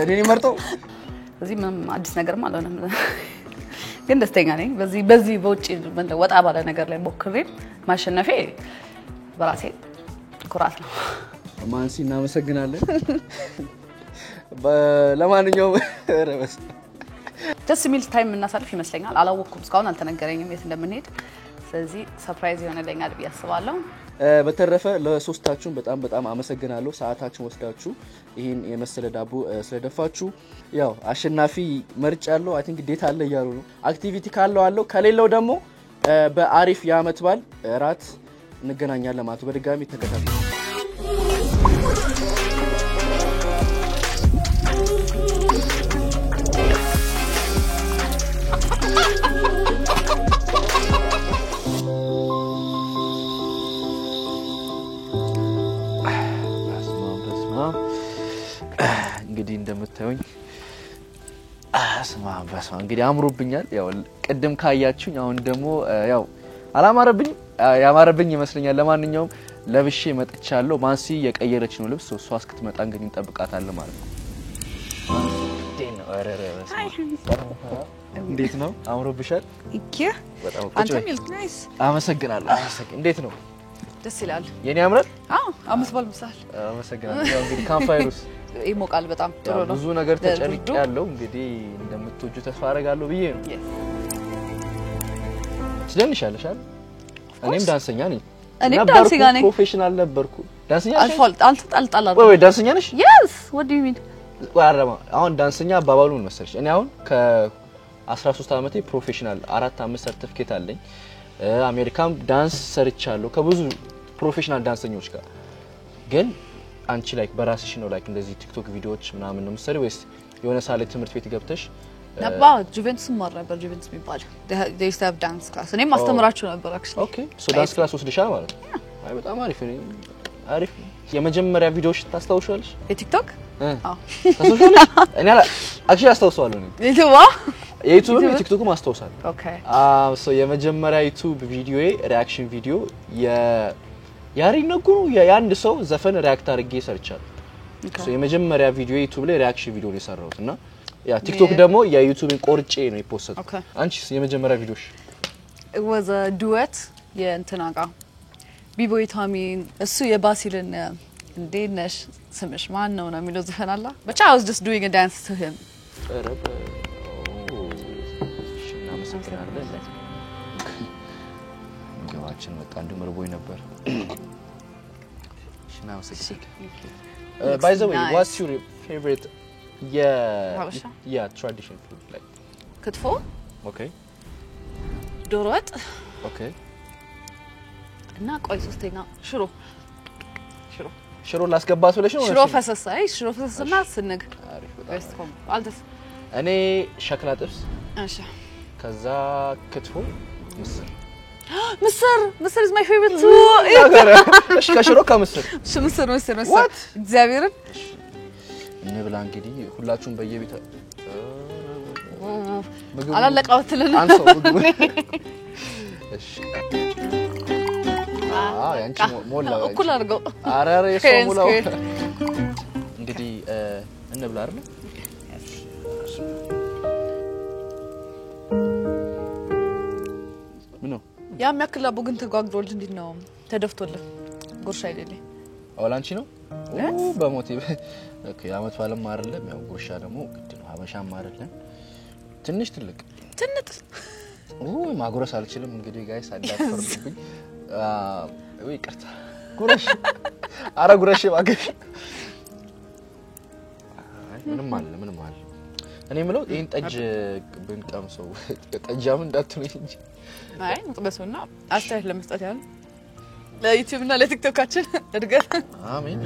እኔ መርጠው እዚህ ምንም አዲስ ነገር ማለት ነው፣ ግን ደስተኛ ነኝ። በዚህ በውጪ ወጣ ባለ ነገር ላይ ሞክሬ ማሸነፌ በራሴ ኩራት ነው። ማንሲ እናመሰግናለን። ለማንኛውም ረበስ ደስ የሚል ታይም እናሳልፍ ይመስለኛል። አላወኩም፣ እስካሁን አልተነገረኝም የት እንደምንሄድ። ስለዚህ ሰርፕራይዝ ይሆነልኛል ብዬ አስባለሁ። በተረፈ ለሶስታችሁም በጣም አመሰግናለሁ። ሰዓታችሁን ወስዳችሁ ይሄን የመሰለ ዳቦ ስለደፋችሁ። ያው አሸናፊ መርጫለሁ። አይ ቲንክ ዴት አለ እያሉ ነው። አክቲቪቲ ካለው አለው፣ ከሌለው ደግሞ በአሪፍ የዓመት በዓል ራት እንገናኛለን ማለት ነው። በድጋሚ ተከታተሉ። እንግዲህ እንደምታዩኝ አስማ እንግዲህ አምሮብኛል። ያው ቀደም ካያችሁኝ አሁን ደግሞ ያው አላማረብኝ ያማረብኝ ይመስለኛል። ለማንኛውም ለብሼ መጥቻለሁ። ማንሲ የቀየረች ነው ልብስ፣ እሷ እስክትመጣ እንግዲህ እንጠብቃታለን ማለት ነው። እንዴት ነው? አምሮብሻል? በጣም ናይስ። አመሰግናለሁ። እንዴት ነው? ደስ ይላል። የኔ አምራል? አመት በዓል ምሳል። አመሰግናለሁ። ያው እንግዲህ ካምፓይሩስ ይሞቃል በጣም ጥሩ ነው። ብዙ ነገር ተጨንቄ ያለው እንግዲህ እንደምትወጁ ተስፋ አደርጋለሁ ብዬ ነው። ትደንሻለሽ አይደል? እኔም ዳንሰኛ ነኝ። እኔም ዳንሰኛ ነኝ። ፕሮፌሽናል ነበርኩ። ዳንሰኛ ነሽ? አልጣላም። ወይ ዳንሰኛ ነሽ? yes what do you mean? ዋራማ አሁን ዳንሰኛ አባባሉ ምን መሰለሽ? እኔ አሁን ከ13 ዓመቴ ፕሮፌሽናል 4-5 ሰርቲፊኬት አለኝ። አሜሪካም ዳንስ ሰርቻለሁ ከብዙ ፕሮፌሽናል ዳንሰኞች ጋር። ግን አንቺ ላይክ በራስሽ ነው ላይክ እንደዚህ ቲክቶክ ቪዲዮዎች ምናምን ነው መሰለኝ ወይስ የሆነ ሳለ ትምህርት ቤት ገብተሽ ነባ? ጁቬንቱስ ማር ነበር። ጁቬንቱስ የሚባል they used to have dance class። እኔም ማስተምራችሁ ነበር actually። ኦኬ ሶ ዳንስ ክላስ ወስደሻል ማለት ነው? አይ በጣም አሪፍ ነው። አሪፍ የመጀመሪያ ቪዲዮሽ ታስታውሻለሽ? የቲክቶክ ታስታውሻለሽ? እኔ actually አስታውሳለሁ ነው የዩቲዩብ የቲክቶክም አስታውሳለሁ። ኦኬ ሶ የመጀመሪያ ዩቲዩብ ቪዲዮዬ ሪአክሽን ቪዲዮ ያሪን ነጉ የአንድ ሰው ዘፈን ሪአክት አድርጌ ሰርቻለሁ። ሶ የመጀመሪያ ቪዲዮ ዩቲዩብ ላይ ሪአክሽን ቪዲዮ ነው የሰራሁት እና ያ ቲክቶክ ደግሞ የዩቲዩብን ቆርጬ ነው የፖስተው። አንቺስ የመጀመሪያ ቪዲዮሽ? it was a duet የእንትና ጋር ቢቦይ ታሚ እሱ የባሲልን እንዴት ነሽ ስምሽ ማን ነው የሚለው ዘፈን አለ። ብቻ I was just doing a dance to him። ገባችን በቃ አንዱ መርቦይ ነበር። ሽና ወሰሽ by the way what's your favorite traditional food like? ክትፎ። okay ዶሮ ወጥ። okay እና ቆይ ሶስተኛ ሽሮ ላስገባት ብለሽ ነው? ሽሮ ፈሰስና ስንግ በስኮም አልተስ እኔ ሸክላ ጥብስ። እሺ ከዛ ክትፎ ምስር is my favorite too። እሺ ከሽሮ ከምስር ምስር እግዚአብሔርን እንብላ እንግዲህ ሁላችሁም በየቤት አላለቀውትልን አንሶ እሺ ያንቺ ሞላ እኩል አድርገው። አራረ የሰው ሞላው እንግዲህ እንብላ አይደል? ምነው ያም ያክል ዳቦ ግን ተጓግዶል። እንዴት ነው ተደፍቶልህ? ጉርሻ አይደለም አውላንቺ ነው በሞቴ ኦኬ። አመት ባለም አይደለም ያው ጉርሻ ደግሞ ግድ ነው። ሀበሻም አይደለም ትንሽ ትልቅ ማጉረስ አልችልም እንግዲህ ጋይስ አዳፈርኩኝ ወይ ይቅርታ ጉረሽ አረ ጉረሽ ባገሽ ምንም አለ እኔ ምለው ይሄን ጠጅ ብንቀምሰው ጠጃም እንዳትሉኝ እንጂ አይ መጥበሱና አስተያየት ለመስጠት ያለ ለዩቲዩብ እና ለቲክቶካችን እድገት አሜን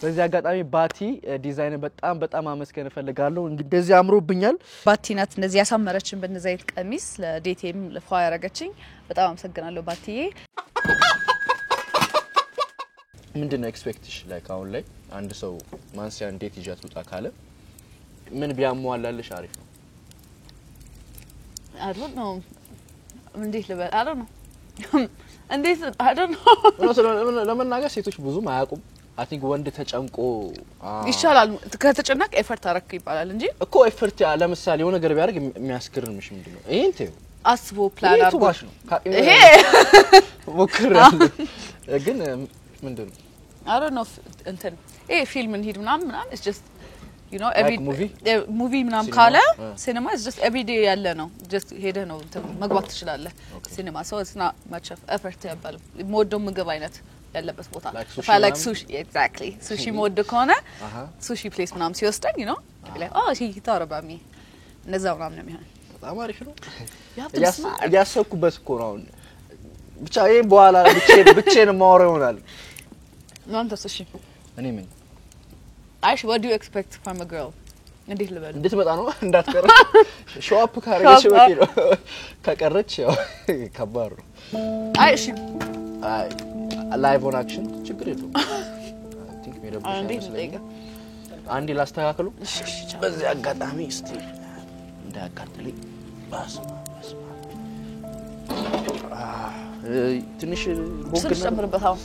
በዚህ አጋጣሚ ባቲ ዲዛይን በጣም አመስገን ፈልጋለሁ እንደዚህ አምሮብኛል ባቲ ናት እንደዚህ ያሳመረችን በእነዚህ አይነት ቀሚስ ለዴቴም ለፋ ያረጋችኝ በጣም አመሰግናለሁ ባቲዬ ምንድነው ኤክስፔክትሽ ላይክ አሁን ላይ አንድ ሰው ማንሲያ እንዴት ይጃት ወጣ ካለ ምን ቢያሟላልሽ አሪፍ ነው I don't know እንዴት ልበል I don't know እንዴት I don't know ለመናገር ሴቶች ብዙም አያውቁም I think ወንድ ተጨንቆ ይሻላል ከተጨነቅ ኤፈርት አረክ ይባላል እንጂ እኮ ኤፈርት ለምሳሌ የሆነ ነገር ቢያርግ የሚያስከርምሽ ምንድነው ይሄን ተው አስቦ ፕላን አርጎ ይሄ ወክራል ግን ምንድነው I don't know እንትን ፊልም እንሂድ ምናምን it's just you know every movie ምናምን ካለ ሲኒማ is just every day ያለ ነው just ሄደ ነው መግባት ትችላለህ ሲኒማ so it's not much of effort ያባል ሞዶ ምግብ አይነት ያለበት ቦታ like sushi exactly sushi ሞዶ ከሆነ sushi place ምናምን ሲወስደኝ you know like oh he thought about me ነዛው ምናምን ነው የሚሆነው በጣም አሪፍ ነው ያሰብኩበት እኮ ነው ብቻ ይሄ በኋላ ብቻዬን ማወራው ይሆናል non to sushi እኔ ምን Aisha what do you expect from a girl እንዴት ልበል እንዴት መጣ ነው እንዳትቀር show up ካረገች ወኪ ነው ከቀረች ያው ከባድ ነው Aisha live on action ችግር የለውም I think ሜዳብሽ አንዴ ላስተካክሉ በዚህ አጋጣሚ እስቲ እንዳያቃጥልኝ ባስማ ትንሽ ቦግና ጨምርበታው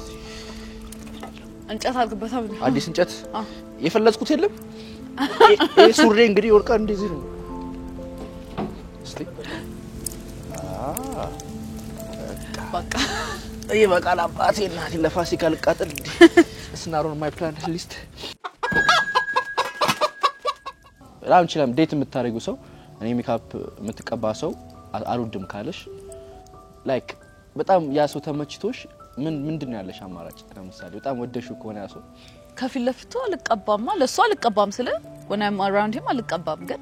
እንጨት አልገበታው አዲስ እንጨት የፈለጽኩት የለም ይሄ ሱሬ እንግዲህ ወርቃ እንደዚህ ነው እስቲ በቃ ይበቃል አባቴ እናቴ ለፋሲካ ልቃጥል it's not on my plan list በጣም ችላም ዴት የምታረጉ ሰው እኔ ሜካፕ የምትቀባ ሰው አልወድም ካለሽ ላይክ በጣም ያ ሰው ተመችቶሽ ምንድነው ያለሽ አማራጭ ለምሳሌ በጣም ወደሽው ከሆነ ያ ሰው ከፊት ለፊቱ አልቀባማ ለሱ አልቀባም ስለ when I'm around him አልቀባም ግን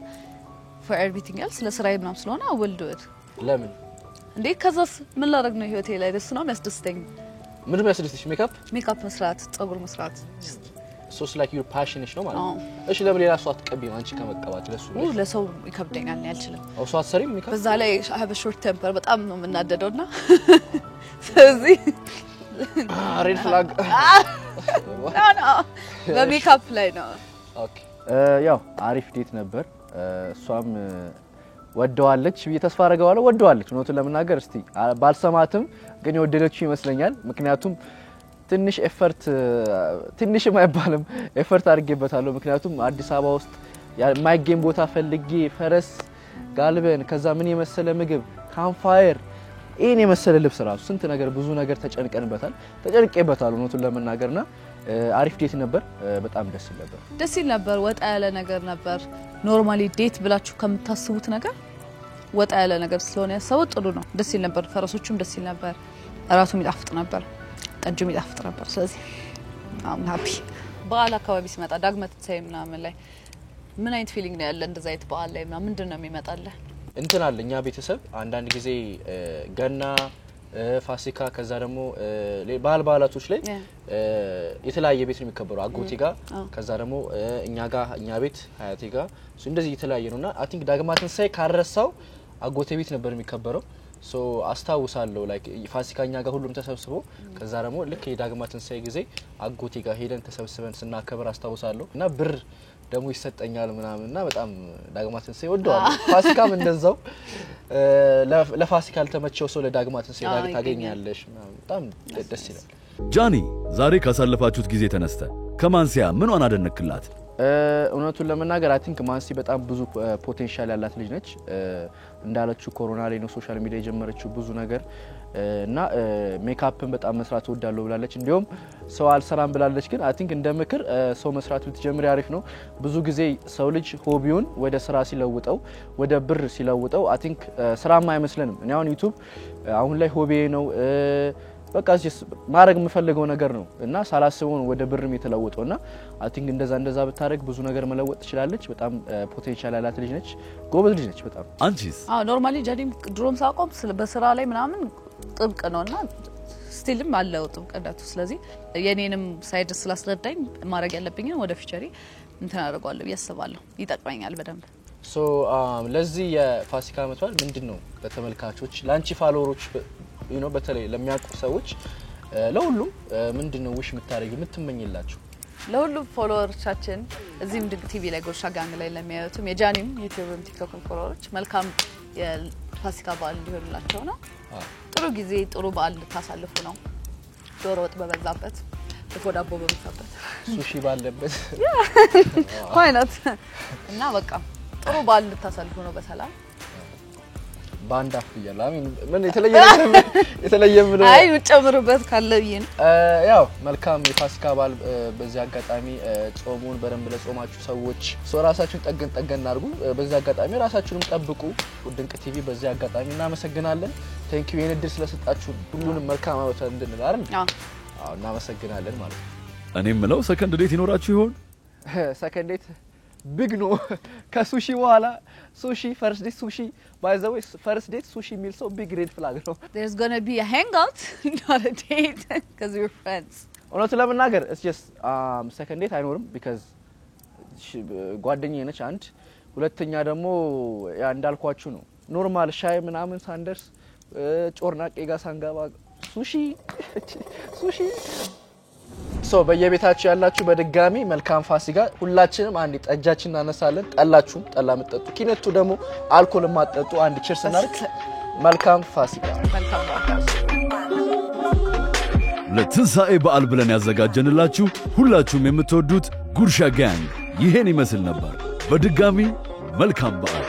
for everything else ለስራዬ ምናምን ስለሆነ I will do it ለምን እንዴ ከዛስ ምን ላደርግ ነው ህይወቴ ላይ ደስ ነው የሚያስደስተኝ ምን የሚያስደስትሽ ሜካፕ መስራት ፀጉር መስራት so it's like your passion is no ማለት እሺ ለምን ሌላ ሰው አትቀቢም አንቺ ከመቀባት ለሰው ይከብደኛል ነው ያልችልም ሰው አትሰሪም ሜካፕ በዛ ላይ I have a short temper በጣም ነው የምናደደውና ስለዚህ ሬድ ፍላግ no በሜካፕ ላይ ነው ኦኬ ያው አሪፍ ዴት ነበር እሷም ወደዋለች ተስፋ አረጋዋለሁ ወደዋለች ነው ለምናገር እስቲ ባልሰማትም ግን የወደደችው ይመስለኛል ምክንያቱም ትንሽ ኤፈርት ትንሽ ማይባልም ኤፈርት አድርጌበታለሁ ምክንያቱም አዲስ አበባ ውስጥ ማይጌም ቦታ ፈልጌ ፈረስ ጋልበን ከዛ ምን የመሰለ ምግብ ካምፋየር ይሄን የመሰለ ልብስ ራሱ ስንት ነገር ብዙ ነገር ተጨንቄበታል ነው ለምናገርና አሪፍ ዴት ነበር በጣም ደስ ይል ነበር ወጣ ያለ ነገር ነበር ኖርማሊ ዴት ብላችሁ ከምታስቡት ነገር ወጣ ያለ ነገር ስለሆነ ያሰው ጥሩ ነው ደስ ይል ነበር ፈረሶቹም ደስ ይል ነበር ራሱም ይጣፍጥ ነበር ጠጁም ይጣፍጥ ነበር ስለዚህ I'm happy በዓል አካባቢ ሲመጣ ዳግመት ተሰይ ምናምን ላይ ምን አይነት ፊሊንግ ነው ያለ እንደዛ አይነት በዓል ላይ ምንድነው የሚመጣልህ እንትን አለኛ ቤተሰብ አንዳንድ ጊዜ ገና ፋሲካ ከዛ ደግሞ በዓላቶች ላይ የተለያየ ቤት ነው የሚከበረው አጎቴ ጋር ከዛ ደግሞ እኛ ቤት ሀያቴ ጋር እንደዚህ የተለያየ ነውና I think ዳግማትን ሳይ ካረሳው አጎቴ ቤት ነበር የሚከበረው so አስታውሳለሁ like ፋሲካኛ ጋር ሁሉም ተሰብስቦ ከዛ ደግሞ ልክ የዳግማትን ሳይ ጊዜ አጎቴ ጋር ሄደን ተሰብስበን ስናከብር አስታውሳለሁ እና ብር ደሞ ይሰጠኛል ምናምንና በጣም ዳግማ ትንሳኤ ወደዋለሁ ፋሲካም እንደዛው ለፋሲካ ያልተመቸው ሰው ለዳግማ ትንሳኤ ታገኛለሽ በጣም ደስ ይላል ጃኒ ዛሬ ካሳለፋችሁት ጊዜ ተነስተ ከማንሲያ ምንዋን አደነክላት እውነቱን ለመናገር አይ ቲንክ ማንሲ በጣም ብዙ ፖቴንሻል ያላት ልጅ ነች እንዳለችው ኮሮና ላይ ነው ሶሻል ሚዲያ የጀመረችው ብዙ ነገር እና ሜካፕን በጣም መስራት ወዳለው ብላለች እንዲሁም ሰው አልሰራም ብላለች ግን አይ ቲንክ እንደምክር ሰው መስራት ብትጀምር ያሪፍ ነው ብዙ ጊዜ ሰው ልጅ ሆቢውን ወደ ስራ ሲለውጠው ወደ ብር ሲለውጠው አይ ቲንክ ስራማ አይመስልንም እኔ አሁን ዩቲዩብ አሁን ላይ ሆቢዬ ነው በቃ ማድረግ የምፈልገው ነገር ነው እና ሳላስበው ወደ ብርም የተለወጠውና አይ ቲንክ እንደዛ ብታረግ ብዙ ነገር መለወጥ ትችላለች በጣም ፖቴንሻል ያላት ልጅ ነች ጎበዝ ልጅ ነች በጣም አንቺስ ኖርማሊ ጃኒም ድሮም ሳቆም በስራ ላይ ምናምን ጥብቅ ነውና ስቲልም አለው ጥብቅነቱ ስለዚህ የኔንም ሳይድ ስላስረዳኝ ማድረግ ያለብኝ ወደ ፊቸሪ እንትን አደርጋለሁ ያስባለሁ ይጠቅመኛል በደንብ ሶ ለዚህ የፋሲካ አመቷል ምንድነው ለተመልካቾች ላንቺ ፋሎወሮች በተለይ ለሚያውቁ ሰዎች ለሁሉም ምንድነው ውሽ ምታረጊ ምትመኝላችሁ ለሁሉም ፎሎወሮቻችን እዚህም ድንቅ ቲቪ ላይ ጉርሻ ጋንግ ላይ ለሚያዩትም የጃኒም ዩቲዩብም ቲክቶክም ፎሎወሮች መልካም የፋሲካ በዓል እንዲሆንላቸው ነው ጥሩ ጊዜ ጥሩ በዓል ታሳልፉ ነው ዶሮ ወጥ በበዛበት ድፎ ዳቦ በበዛበት ሱሺ ባለበት why not እና በቃ ጥሩ በዓል ታሳልፉ ነው በሰላም ባንዳ ፍያላ ምን የተለየ ምን አይ ወጨምሩበት ካለብኝ ያው መልካም የፋሲካ በዓል በዚህ አጋጣሚ ጾሙን በደንብ ለጾማችሁ ሰዎች ራሳችሁን ጠገን አድርጉ በዚህ አጋጣሚ ራሳችሁንም ጠብቁ ድንቅ ቲቪ በዚህ አጋጣሚ እናመሰግናለን ቴንክ ዩ የነድር ስለሰጣችሁ ሁሉንም መልካም አመት እንድንል አይደል አዎ እናመሰግናለን ማለት እኔም ምለው ሰከንድ ዴት ይኖራችሁ ይሆን ሰከንድ ዴት big no kasushi wala sushi first date sushi by the way first date sushi meal so big red flag no there's going to be a hangout not a date cuz we're friends honestly ለመናገር it's just second date አይኖርም because ጓደኛዬ ነች አንድ ሁለተኛ ደግሞ ያ እንዳልኳችሁ ነው ኖርማል ሻይ ምናምን ሳንደርስ ጮርናቄ ጋር ሳንጋባ sushi ሶ በየቤታችሁ ያላችሁ በድጋሚ መልካም ፋሲካ ሁላችንም አንድ ጠጃችን እናነሳለን ጠላችሁ ጠላ መጠጡ ኪነቱ ደግሞ አልኮል ማጠጡ አንድ ቺርስ እናርክ መልካም ፋሲካ ለትንሳኤ በዓል ብለን ያዘጋጀንላችሁ ሁላችሁም የምትወዱት ጉርሻ ጋንግ ይሄን ይመስል ነበር በድጋሚ መልካም በዓል